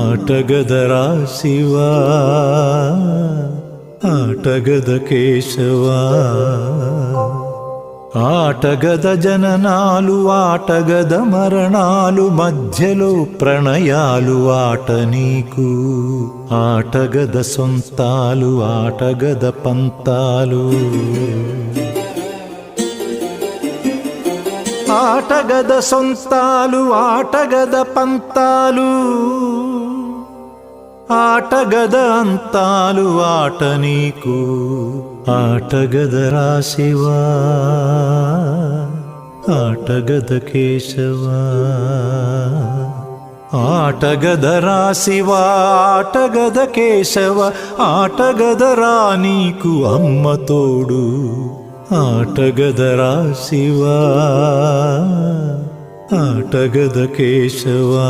ఆటగదరా శివా ఆటగద కేశవా ఆటగద జననాలు ఆటగద మరణాలు మధ్యలో ప్రణయాలు ఆట నీకు ఆటగద సొంతాలు ఆటగద పంతాలు ఆటగద సొంతాలు ఆటగద పంతాలు ఆటగద అంతాలు ఆట నీకు ఆటగదరా శివా ఆటగద కేశవా ఆటగదరా శివా ఆటగద కేశవ ఆటగదరా నీకు అమ్మ తోడు ఆటగదరా శివా ఆటగద కేశవా